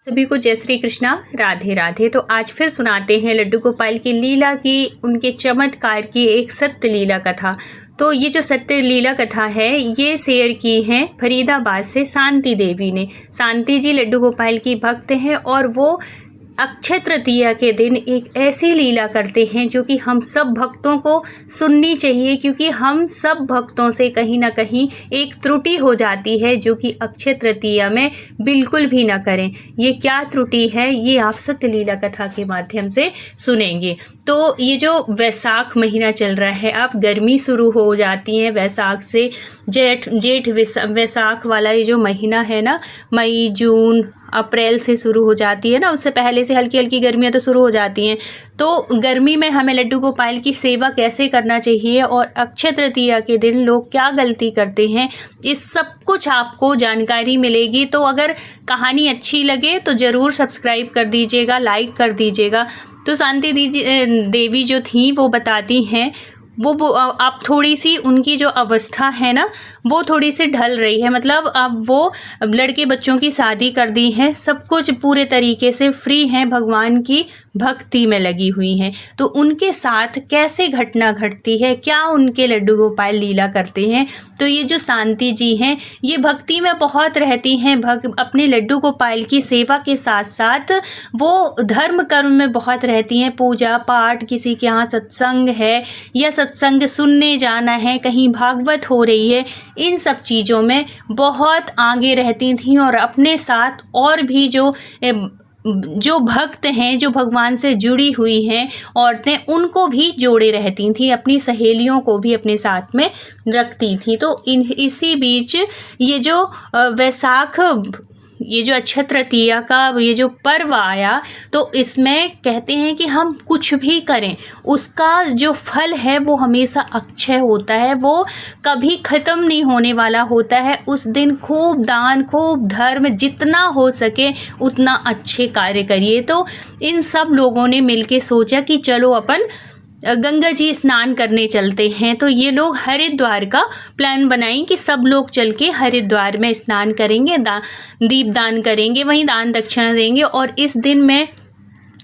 सभी को जय श्री कृष्णा, राधे राधे। तो आज फिर सुनाते हैं लड्डू गोपाल की लीला की, उनके चमत्कार की एक सत्य लीला कथा। तो ये जो सत्य लीला कथा है ये शेयर की है फरीदाबाद से शांति देवी ने। शांति जी लड्डू गोपाल की भक्त हैं और वो अक्षय तृतीया के दिन एक ऐसी लीला करते हैं जो कि हम सब भक्तों को सुननी चाहिए, क्योंकि हम सब भक्तों से कहीं ना कहीं एक त्रुटि हो जाती है जो कि अक्षय तृतीया में बिल्कुल भी ना करें। ये क्या त्रुटि है ये आप सत्य लीला कथा के माध्यम से सुनेंगे। तो ये जो वैशाख महीना चल रहा है, अब गर्मी शुरू हो जाती है वैशाख से। जेठ वैशाख वाला ये जो महीना है ना, मई जून अप्रैल से शुरू हो जाती है ना, उससे पहले से हल्की हल्की गर्मियाँ तो शुरू हो जाती हैं। तो गर्मी में हमें लड्डू गोपाल की सेवा कैसे करना चाहिए और अक्षय तृतीया के दिन लोग क्या गलती करते हैं, इस सब कुछ आपको जानकारी मिलेगी। तो अगर कहानी अच्छी लगे तो ज़रूर सब्सक्राइब कर दीजिएगा, लाइक कर दीजिएगा। तो शांति देवी जो थी वो बताती हैं, वो अब थोड़ी सी उनकी जो अवस्था है ना वो थोड़ी सी ढल रही है। मतलब अब वो लड़के बच्चों की शादी कर दी है, सब कुछ पूरे तरीके से फ्री हैं, भगवान की भक्ति में लगी हुई हैं। तो उनके साथ कैसे घटना घटती है, क्या उनके लड्डू गोपाल लीला करते हैं। तो ये जो शांति जी हैं ये भक्ति में बहुत रहती हैं, अपने लड्डू गोपाल की सेवा के साथ साथ वो धर्म कर्म में बहुत रहती हैं। पूजा पाठ, किसी के यहाँ सत्संग है या सत्संग सुनने जाना है, कहीं भागवत हो रही है, इन सब चीज़ों में बहुत आगे रहती थीं। और अपने साथ और भी जो भक्त हैं, जो भगवान से जुड़ी हुई हैं औरतें, उनको भी जोड़े रहती थीं, अपनी सहेलियों को भी अपने साथ में रखती थीं। तो इसी बीच ये जो वैशाख, ये जो अक्षय तृतीया का ये जो पर्व आया, तो इसमें कहते हैं कि हम कुछ भी करें उसका जो फल है वो हमेशा अक्षय होता है, वो कभी ख़त्म नहीं होने वाला होता है। उस दिन खूब दान, खूब धर्म, जितना हो सके उतना अच्छे कार्य करिए। तो इन सब लोगों ने मिलके सोचा कि चलो अपन गंगा जी स्नान करने चलते हैं। तो ये लोग हरिद्वार का प्लान बनाई कि सब लोग चल के हरिद्वार में स्नान करेंगे, दीपदान करेंगे, वहीं दान दक्षिणा देंगे। और इस दिन में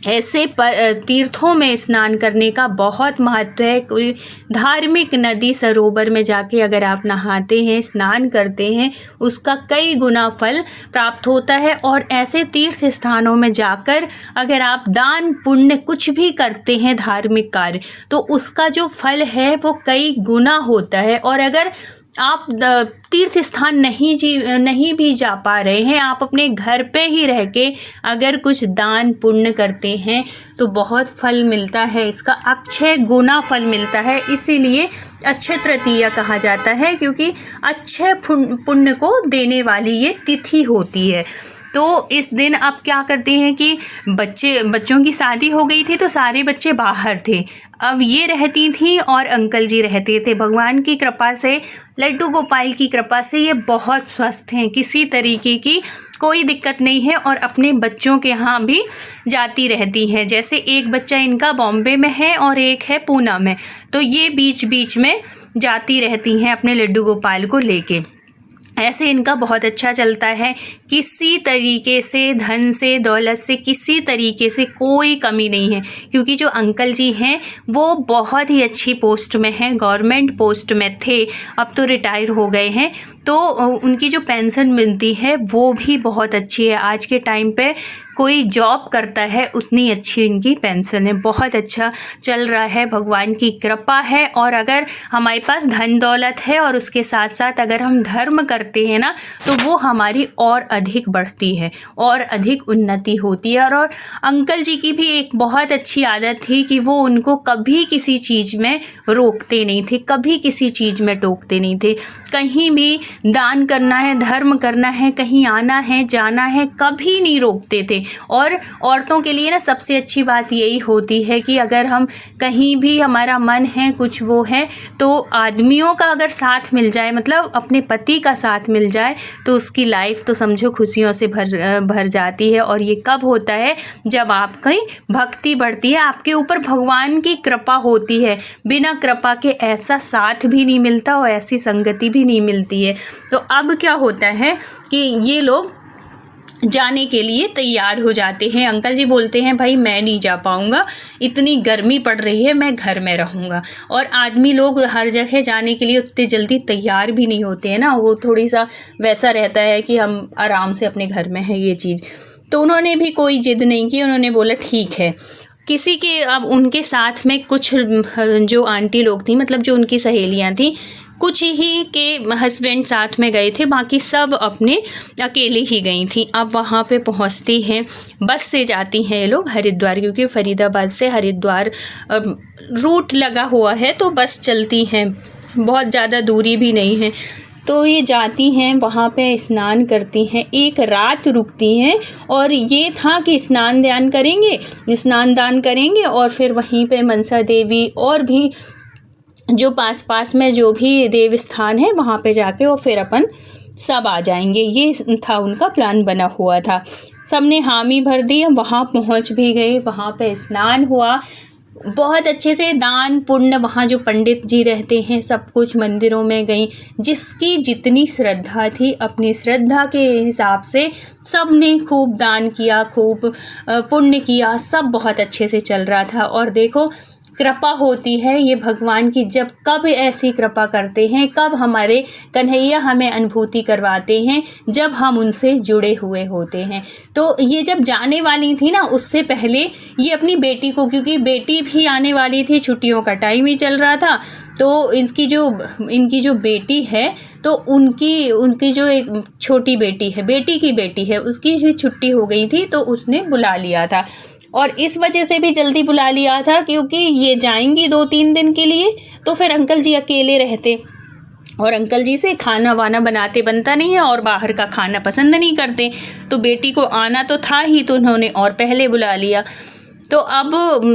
ऐसे तीर्थों में स्नान करने का बहुत महत्व है। कोई धार्मिक नदी सरोवर में जाके अगर आप नहाते हैं, स्नान करते हैं, उसका कई गुना फल प्राप्त होता है। और ऐसे तीर्थ स्थानों में जाकर अगर आप दान पुण्य कुछ भी करते हैं, धार्मिक कार्य, तो उसका जो फल है वो कई गुना होता है। और अगर आप तीर्थ स्थान नहीं भी जा पा रहे हैं, आप अपने घर पे ही रह के अगर कुछ दान पुण्य करते हैं तो बहुत फल मिलता है, इसका अक्षय गुना फल मिलता है। इसीलिए अक्षय तृतीया कहा जाता है, क्योंकि अक्षय पुण्य को देने वाली ये तिथि होती है। तो इस दिन अब क्या करते हैं कि बच्चों की शादी हो गई थी, तो सारे बच्चे बाहर थे, अब ये रहती थी और अंकल जी रहते थे। भगवान की कृपा से, लड्डू गोपाल की कृपा से ये बहुत स्वस्थ हैं, किसी तरीके की कोई दिक्कत नहीं है और अपने बच्चों के यहाँ भी जाती रहती हैं। जैसे एक बच्चा इनका बॉम्बे में है और एक है पूना में, तो ये बीच बीच में जाती रहती हैं अपने लड्डू गोपाल को लेके। ऐसे इनका बहुत अच्छा चलता है, किसी तरीके से धन से, दौलत से, किसी तरीके से कोई कमी नहीं है। क्योंकि जो अंकल जी हैं वो बहुत ही अच्छी पोस्ट में हैं, गवर्नमेंट पोस्ट में थे, अब तो रिटायर हो गए हैं। तो उनकी जो पेंशन मिलती है वो भी बहुत अच्छी है। आज के टाइम पे कोई जॉब करता है उतनी अच्छी इनकी पेंशन है, बहुत अच्छा चल रहा है, भगवान की कृपा है। और अगर हमारे पास धन दौलत है और उसके साथ साथ अगर हम धर्म करते हैं ना, तो वो हमारी और अधिक बढ़ती है और अधिक उन्नति होती है। और अंकल जी की भी एक बहुत अच्छी आदत थी कि वो उनको कभी किसी चीज़ में रोकते नहीं थे, कभी किसी चीज़ में टोकते नहीं थे। कहीं भी दान करना है, धर्म करना है, कहीं आना है, जाना है, कभी नहीं रोकते थे। और औरतों के लिए ना सबसे अच्छी बात यही होती है कि अगर हम कहीं भी हमारा मन है, कुछ वो है, तो आदमियों का अगर साथ मिल जाए, मतलब अपने पति का साथ मिल जाए, तो उसकी लाइफ तो समझो खुशियों से भर जाती है। और ये कब होता है, जब आपकी भक्ति बढ़ती है, आपके ऊपर भगवान की कृपा होती है। बिना कृपा के ऐसा साथ भी नहीं मिलता और ऐसी संगति भी नहीं मिलती है। तो अब क्या होता है कि ये लोग जाने के लिए तैयार हो जाते हैं। अंकल जी बोलते हैं भाई मैं नहीं जा पाऊँगा, इतनी गर्मी पड़ रही है, मैं घर में रहूँगा। और आदमी लोग हर जगह जाने के लिए उतने जल्दी तैयार भी नहीं होते हैं ना, वो थोड़ी सा वैसा रहता है कि हम आराम से अपने घर में हैं ये चीज़। तो उन्होंने भी कोई ज़िद नहीं की, उन्होंने बोला ठीक है। किसी के अब उनके साथ में कुछ जो आंटी लोग थी, मतलब जो उनकी सहेलियाँ थी, कुछ ही के हस्बैंड साथ में गए थे, बाकी सब अपने अकेले ही गई थी। अब वहाँ पे पहुँचती हैं, बस से जाती हैं ये लोग हरिद्वार, क्योंकि फरीदाबाद से हरिद्वार रूट लगा हुआ है, तो बस चलती हैं, बहुत ज़्यादा दूरी भी नहीं है। तो ये जाती हैं, वहाँ पे स्नान करती हैं, एक रात रुकती हैं, और ये था कि स्नान दान करेंगे और फिर वहीं पे मनसा देवी और भी जो पास में जो भी देव स्थान है वहाँ पे जाके वो फिर अपन सब आ जाएंगे। ये था उनका प्लान बना हुआ था। सबने हामी भर दी, वहाँ पहुँच भी गए, वहाँ पे स्नान हुआ, बहुत अच्छे से दान पुण्य, वहाँ जो पंडित जी रहते हैं सब कुछ, मंदिरों में गई, जिसकी जितनी श्रद्धा थी अपनी श्रद्धा के हिसाब से सब ने खूब दान किया, खूब पुण्य किया, सब बहुत अच्छे से चल रहा था। और देखो कृपा होती है ये भगवान की, जब कब ऐसी कृपा करते हैं, कब हमारे कन्हैया हमें अनुभूति करवाते हैं, जब हम उनसे जुड़े हुए होते हैं। तो ये जब जाने वाली थी ना, उससे पहले ये अपनी बेटी को, क्योंकि बेटी भी आने वाली थी, छुट्टियों का टाइम ही चल रहा था, तो इनकी जो बेटी है, तो उनकी जो एक छोटी बेटी है, बेटी की बेटी है, उसकी भी छुट्टी हो गई थी, तो उसने बुला लिया था। और इस वजह से भी जल्दी बुला लिया था क्योंकि ये जाएंगी 2-3 दिन के लिए, तो फिर अंकल जी अकेले रहते, और अंकल जी से खाना वाना बनता नहीं है, और बाहर का खाना पसंद नहीं करते, तो बेटी को आना तो था ही, तो उन्होंने और पहले बुला लिया। तो अब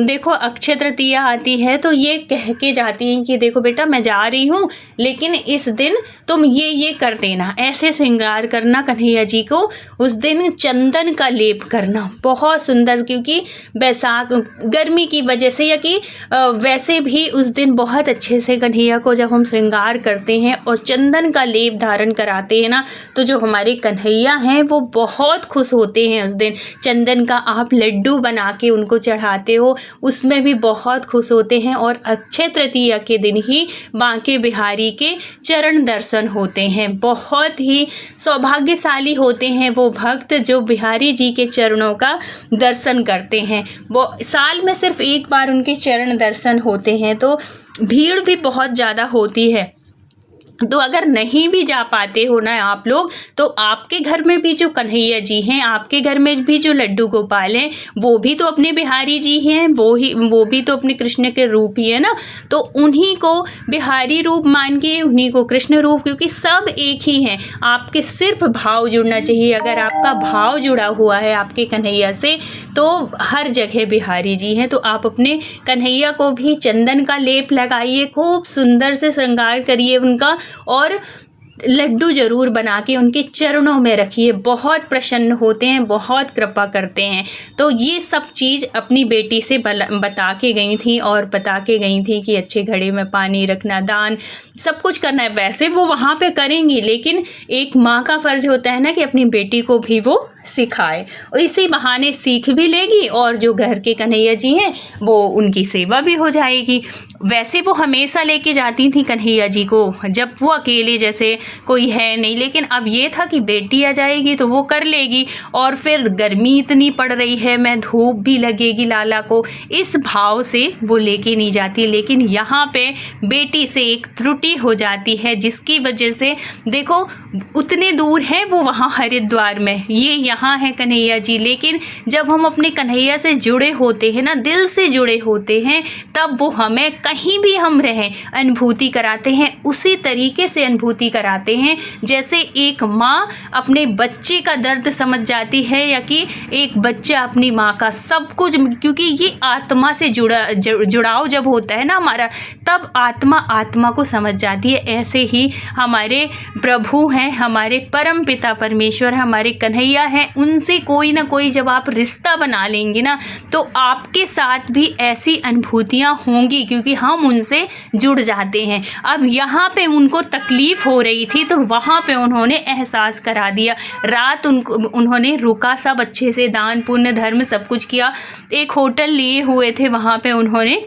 देखो अक्षय तृतीया आती है, तो ये कह के जाती हैं कि देखो बेटा मैं जा रही हूँ, लेकिन इस दिन तुम ये कर देना, ऐसे श्रृंगार करना कन्हैया जी को, उस दिन चंदन का लेप करना बहुत सुंदर, क्योंकि बैसाख गर्मी की वजह से, या कि वैसे भी उस दिन बहुत अच्छे से कन्हैया को जब हम श्रृंगार करते हैं और चंदन का लेप धारण कराते हैं ना, तो जो हमारे कन्हैया हैं वो बहुत खुश होते हैं। उस दिन चंदन का आप लड्डू बना के उनको चढ़ाते हो, उसमें भी बहुत खुश होते हैं। और अक्षय तृतीया के दिन ही बांके बिहारी के चरण दर्शन होते हैं। बहुत ही सौभाग्यशाली होते हैं वो भक्त जो बिहारी जी के चरणों का दर्शन करते हैं। वो साल में सिर्फ एक बार उनके चरण दर्शन होते हैं, तो भीड़ भी बहुत ज़्यादा होती है। तो अगर नहीं भी जा पाते हो ना आप लोग, तो आपके घर में भी जो कन्हैया जी हैं, आपके घर में भी जो लड्डू गोपाल हैं, वो भी तो अपने बिहारी जी हैं, वो भी तो अपने कृष्ण के रूप ही है ना, तो उन्हीं को बिहारी रूप मान के, उन्हीं को कृष्ण रूप, क्योंकि सब एक ही हैं। आपके सिर्फ भाव जुड़ना चाहिए। अगर आपका भाव जुड़ा हुआ है आपके कन्हैया से, तो हर जगह बिहारी जी हैं। तो आप अपने कन्हैया को भी चंदन का लेप लगाइए, खूब सुंदर से श्रृंगार करिए उनका, और लड्डू ज़रूर बना के उनके चरणों में रखिए। बहुत प्रसन्न होते हैं, बहुत कृपा करते हैं। तो ये सब चीज़ अपनी बेटी से बता के गई थी, और बता के गई थी कि अच्छे घड़े में पानी रखना, दान सब कुछ करना है। वैसे वो वहाँ पे करेंगी, लेकिन एक माँ का फ़र्ज़ होता है ना कि अपनी बेटी को भी वो सिखाए, और इसी बहाने सीख भी लेगी, और जो घर के कन्हैया जी हैं वो उनकी सेवा भी हो जाएगी। वैसे वो हमेशा लेके जाती थी कन्हैया जी को, जब वो अकेले जैसे कोई है नहीं, लेकिन अब ये था कि बेटी आ जाएगी तो वो कर लेगी, और फिर गर्मी इतनी पड़ रही है, मैं धूप भी लगेगी लाला को, इस भाव से वो लेके नहीं जाती। लेकिन यहाँ पे बेटी से एक त्रुटि हो जाती है, जिसकी वजह से देखो उतने दूर है वो वहाँ हरिद्वार में, ये यहाँ है कन्हैया जी। लेकिन जब हम अपने कन्हैया से जुड़े होते हैं ना, दिल से जुड़े होते हैं, तब वो हमें कहीं भी हम रहें अनुभूति कराते हैं, उसी तरीके से अनुभूति कराते हैं जैसे एक माँ अपने बच्चे का दर्द समझ जाती है, या कि एक बच्चा अपनी माँ का सब कुछ, क्योंकि ये आत्मा से जुड़ाव जब होता है ना हमारा, तब आत्मा को समझ जाती है। ऐसे ही हमारे प्रभु हैं, हमारे परम पिता परमेश्वर, हमारे कन्हैया हैं, हैं उनसे कोई ना कोई जब आप रिश्ता बना लेंगे ना तो आपके साथ भी ऐसी अनुभूतियाँ होंगी, क्योंकि हम उनसे जुड़ जाते हैं। अब यहाँ पे उनको तकलीफ़ हो रही थी तो वहाँ पे उन्होंने एहसास करा दिया। रात उन्होंने रुका, सब अच्छे से दान पुण्य धर्म सब कुछ किया। एक होटल लिए हुए थे, वहाँ पे उन्होंने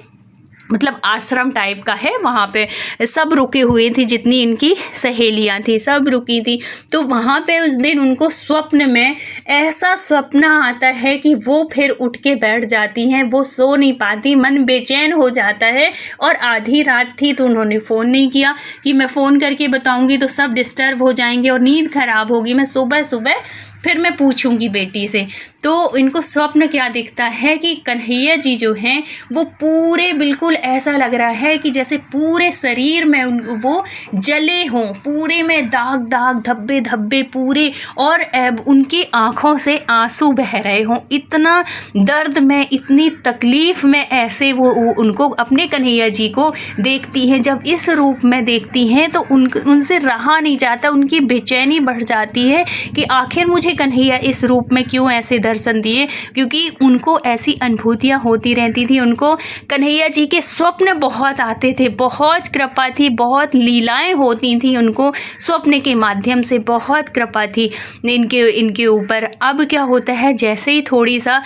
मतलब आश्रम टाइप का है, वहाँ पे सब रुके हुए थे, जितनी इनकी सहेलियाँ थी सब रुकी थी। तो वहाँ पे उस दिन उनको स्वप्न में ऐसा स्वप्न आता है कि वो फिर उठ के बैठ जाती हैं, वो सो नहीं पाती, मन बेचैन हो जाता है। और आधी रात थी तो उन्होंने फ़ोन नहीं किया कि मैं फ़ोन करके बताऊँगी तो सब डिस्टर्ब हो जाएंगे और नींद ख़राब होगी, मैं सुबह सुबह फिर मैं पूछूंगी बेटी से। तो इनको स्वप्न क्या दिखता है कि कन्हैया जी जो हैं वो पूरे बिल्कुल ऐसा लग रहा है कि जैसे पूरे शरीर में वो जले हों, पूरे में दाग दाग धब्बे धब्बे पूरे, और उनकी आँखों से आंसू बह रहे हों। इतना दर्द में, इतनी तकलीफ़ में ऐसे वो उनको अपने कन्हैया जी को देखती हैं। जब इस रूप में देखती हैं तो उनसे रहा नहीं जाता, उनकी बेचैनी बढ़ जाती है कि आखिर मुझे कन्हैया इस रूप में क्यों ऐसे दर्शन दिए, क्योंकि उनको ऐसी अनुभूतियाँ होती रहती थी। उनको कन्हैया जी के स्वप्न बहुत आते थे, बहुत कृपा थी, बहुत लीलाएं होती थी, उनको स्वप्न के माध्यम से बहुत कृपा थी इनके ऊपर। अब क्या होता है, जैसे ही थोड़ी सा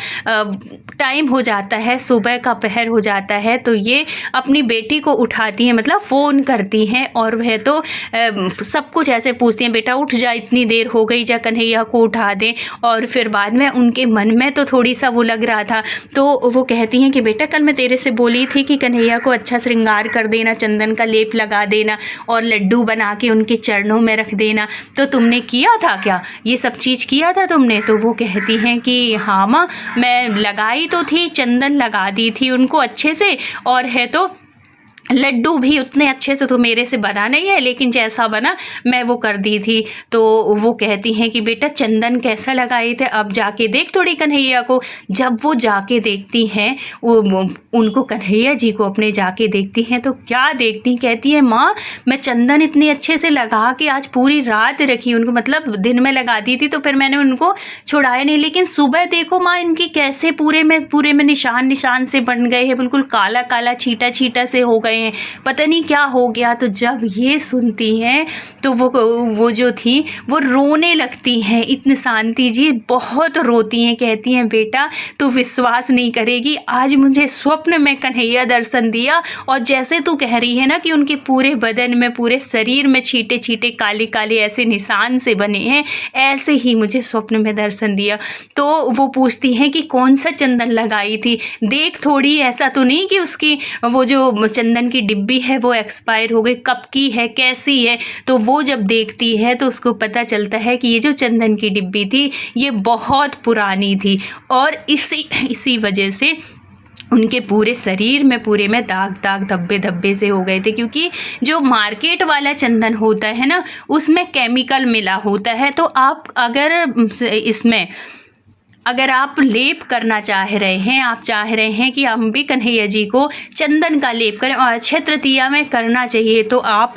टाइम हो जाता है, सुबह का पहर हो जाता है, तो ये अपनी बेटी को उठाती हैं, मतलब फ़ोन करती हैं, और वह तो सब कुछ ऐसे पूछती हैं, बेटा उठ जा, इतनी देर हो गई, जा कन्हैया को उठा दें। और फिर बाद में उनके मन में तो थोड़ी सा वो लग रहा था, तो वो कहती हैं कि बेटा कल मैं तेरे से बोली थी कि कन्हैया को अच्छा श्रृंगार कर देना, चंदन का लेप लगा देना और लड्डू बना के उनके चरणों में रख देना, तो तुमने किया था क्या, ये सब चीज़ किया था तुमने? तो वो कहती हैं कि हाँ माँ, मैं लगाई तो थी, चंदन लगा दी थी उनको अच्छे से, और है तो लड्डू भी उतने अच्छे से तो मेरे से बना नहीं है, लेकिन जैसा बना मैं वो कर दी थी। तो वो कहती हैं कि बेटा चंदन कैसा लगाए थे, अब जाके देख थोड़ी कन्हैया को। जब वो जाके देखती हैं, वो उनको कन्हैया जी को अपने जाके देखती हैं, तो क्या देखती, कहती है माँ मैं चंदन इतने अच्छे से लगा के आज पूरी रात रखी उनको, मतलब दिन में लगाती थी तो फिर मैंने उनको छुड़ाया नहीं, लेकिन सुबह देखो माँ इनके कैसे पूरे में निशान निशान से बन गए हैं, बिल्कुल काला काला छीटा छीटा से हो गए हैं, पता नहीं क्या हो गया। तो जब ये सुनती हैं तो वो जो थी वो रोने लगती हैं। इतनी शांति जी बहुत रोती हैं, कहती हैं बेटा तू विश्वास नहीं करेगी, आज मुझे स्वप्न में कन्हैया दर्शन दिया, और जैसे तू कह रही है ना कि उनके पूरे बदन में, पूरे शरीर में छीटे छीटे काले काले ऐसे निशान से बने हैं, ऐसे ही मुझे स्वप्न में दर्शन दिया। तो वो पूछती हैं कि कौन सा चंदन लगाई थी, देख थोड़ी ऐसा तो नहीं कि उसकी वो जो चंदन की डिब्बी है वो एक्सपायर हो गई, कब की है, कैसी है। तो वो जब देखती है तो उसको पता चलता है कि ये जो चंदन की डिब्बी थी ये बहुत पुरानी थी, और इसी वजह से उनके पूरे शरीर में पूरे में दाग दाग धब्बे धब्बे से हो गए थे, क्योंकि जो मार्केट वाला चंदन होता है ना उसमें केमिकल मिला होता है। तो आप अगर आप लेप करना चाह रहे हैं, आप चाह रहे हैं कि हम भी कन्हैया जी को चंदन का लेप करें और अक्षय तृतीया में करना चाहिए, तो आप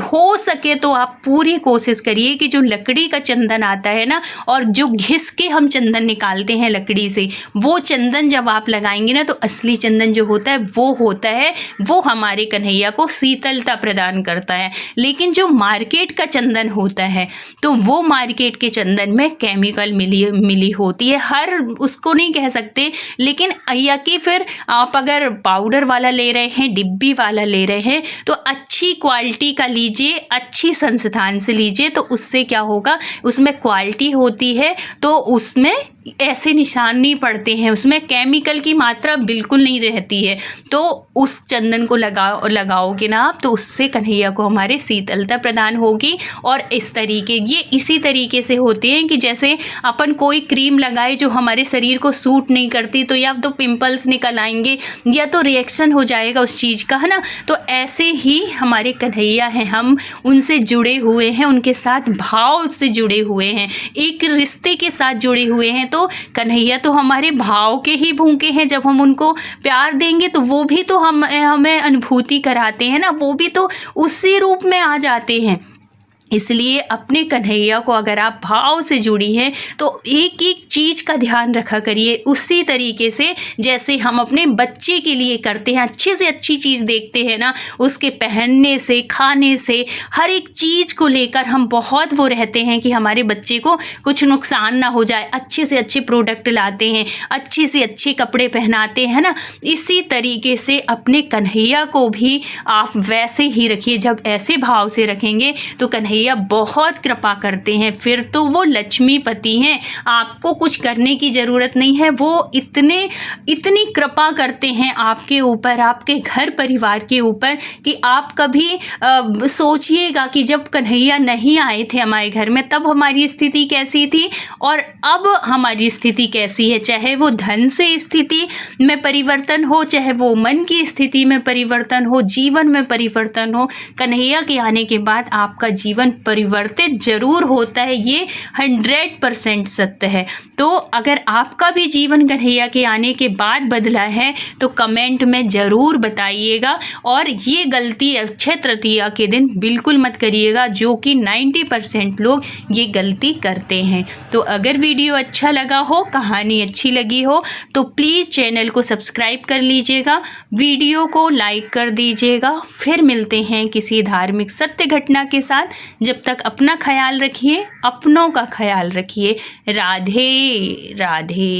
हो सके तो आप पूरी कोशिश करिए कि जो लकड़ी का चंदन आता है ना, और जो घिस के हम चंदन निकालते हैं लकड़ी से, वो चंदन जब आप लगाएंगे ना तो असली चंदन जो होता है वो हमारे कन्हैया को शीतलता प्रदान करता है। लेकिन जो मार्केट का चंदन होता है तो वो मार्केट के चंदन में केमिकल मिली होती है, हर उसको नहीं कह सकते, लेकिन या कि फिर आप अगर पाउडर वाला ले रहे हैं, डिब्बी वाला ले रहे हैं, तो अच्छी क्वालिटी का लीजिए, अच्छी संस्थान से लीजिए, तो उससे क्या होगा, उसमें क्वालिटी होती है तो उसमें ऐसे निशान नहीं पड़ते हैं, उसमें केमिकल की मात्रा बिल्कुल नहीं रहती है। तो उस चंदन को लगाओगे ना आप, तो उससे कन्हैया को हमारे शीतलता प्रदान होगी। और इसी तरीके से होते हैं कि जैसे अपन कोई क्रीम लगाए जो हमारे शरीर को सूट नहीं करती, तो या तो पिंपल्स निकल आएंगे या तो रिएक्शन हो जाएगा उस चीज़ का, है ना। तो ऐसे ही हमारे कन्हैया हैं, हम उनसे जुड़े हुए हैं, उनके साथ भाव से जुड़े हुए हैं, एक रिश्ते के साथ जुड़े हुए हैं। तो कन्हैया तो हमारे भाव के ही भूखे हैं, जब हम उनको प्यार देंगे तो वो भी तो हमें अनुभूति कराते हैं ना, वो भी तो उसी रूप में आ जाते हैं। इसलिए अपने कन्हैया को अगर आप भाव से जुड़ी हैं तो एक एक चीज़ का ध्यान रखा करिए, उसी तरीके से जैसे हम अपने बच्चे के लिए करते हैं। अच्छे से अच्छी चीज़ देखते हैं ना, उसके पहनने से, खाने से, हर एक चीज़ को लेकर हम बहुत वो रहते हैं कि हमारे बच्चे को कुछ नुकसान ना हो जाए। अच्छे से अच्छे प्रोडक्ट लाते हैं, अच्छे से अच्छे कपड़े पहनाते हैं ना। इसी तरीके से अपने कन्हैया को भी आप वैसे ही रखिए। जब ऐसे भाव से रखेंगे तो कन्हैया बहुत कृपा करते हैं, फिर तो वो लक्ष्मीपति हैं। आपको कुछ करने की ज़रूरत नहीं है, वो इतनी कृपा करते हैं आपके ऊपर, आपके घर परिवार के ऊपर कि आप कभी सोचिएगा कि जब कन्हैया नहीं आए थे हमारे घर में तब हमारी स्थिति कैसी थी और अब हमारी स्थिति कैसी है। चाहे वो धन से स्थिति में परिवर्तन हो, चाहे वो मन की स्थिति में परिवर्तन हो, जीवन में परिवर्तन हो, कन्हैया के आने के बाद आपका जीवन परिवर्तित जरूर होता है। ये 100% सत्य है। तो अगर आपका भी जीवन कन्हैया के आने के बाद बदला है तो कमेंट में ज़रूर बताइएगा। और ये गलती अक्षय तृतीया के दिन बिल्कुल मत करिएगा, जो कि 90% लोग ये गलती करते हैं। तो अगर वीडियो अच्छा लगा हो, कहानी अच्छी लगी हो तो प्लीज़ चैनल को सब्सक्राइब कर लीजिएगा, वीडियो को लाइक कर दीजिएगा। फिर मिलते हैं किसी धार्मिक सत्य घटना के साथ। जब तक अपना ख्याल रखिए, अपनों का ख्याल रखिए। राधे राधे।